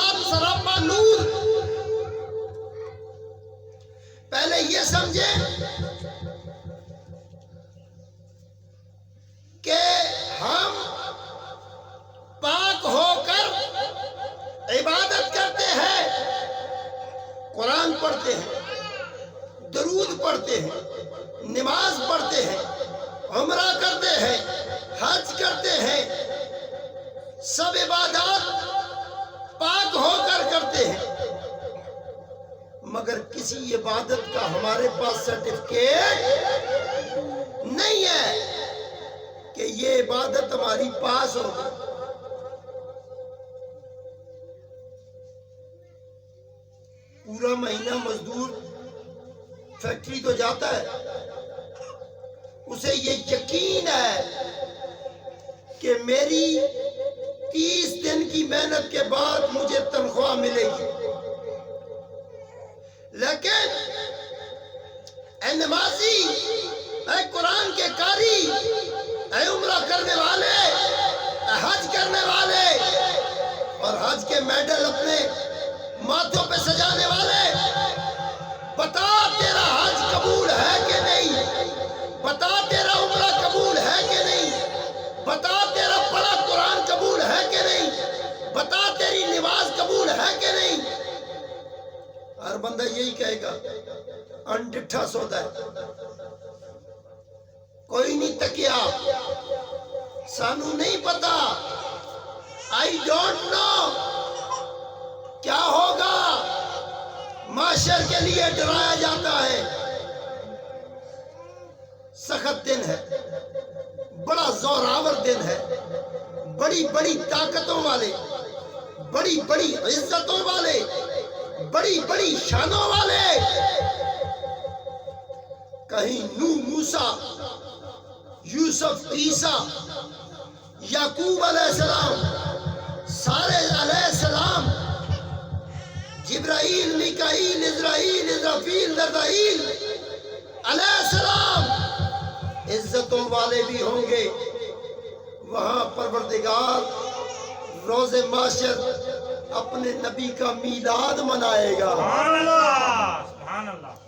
ذات سراپا نور. پہلے یہ سمجھیں کہ ہم پاک ہو کر عبادت کرتے ہیں، قرآن پڑھتے ہیں، درود پڑھتے ہیں، نماز پڑھتے ہیں، عمرہ کرتے ہیں، حج کرتے ہیں، سب عبادات پاک ہو کر کرتے ہیں، مگر کسی عبادت کا ہمارے پاس سرٹیفکیٹ نہیں ہے کہ یہ عبادت ہماری پاس ہوگی. پورا مہینہ مزدور فیکٹری تو جاتا ہے، اسے یہ یقین ہے کہ میری 30 دن کی محنت کے بعد مجھے تنخواہ ملے گی. لیکن اے نمازی، اے قرآن کے قاری، اے عمرہ کرنے والے، اے حج کرنے والے اور حج کے میڈل اپنے ماتھوں پہ سجانے والے، بتا تیرا حج قبول ہے کہ نہیں؟ بتا تیرا عمرہ قبول ہے کہ نہیں؟ بتا تیرا پڑھا قرآن قبول ہے کہ نہیں؟ بتا تیری نماز قبول ہے کہ نہیں؟ ہر بندہ یہی کہے گا انڈٹھا سودا ہے، کوئی نہیں تکیا، سانو نہیں پتا، آئی ڈونٹ نو کیا ہوگا. معاشر کے لیے ڈرایا جاتا ہے. سخت دن ہے، بڑا زوراور دن ہے، بڑی بڑی طاقتوں والے، بڑی بڑی عزتوں والے، بڑی بڑی شانوں والے، کہیں نوح موسیٰ، یوسف عیسیٰ، یعقوب علیہ السلام، صالح علیہ السلام، جبرائیل، میکائیل، اسرائیل، اسرافیل، نزرائیل علیہ السلام عزتوں والے بھی ہوں گے. وہاں پروردگار روز محشر اپنے نبی کا میلاد منائے گا. سبحان اللہ، سبحان اللہ.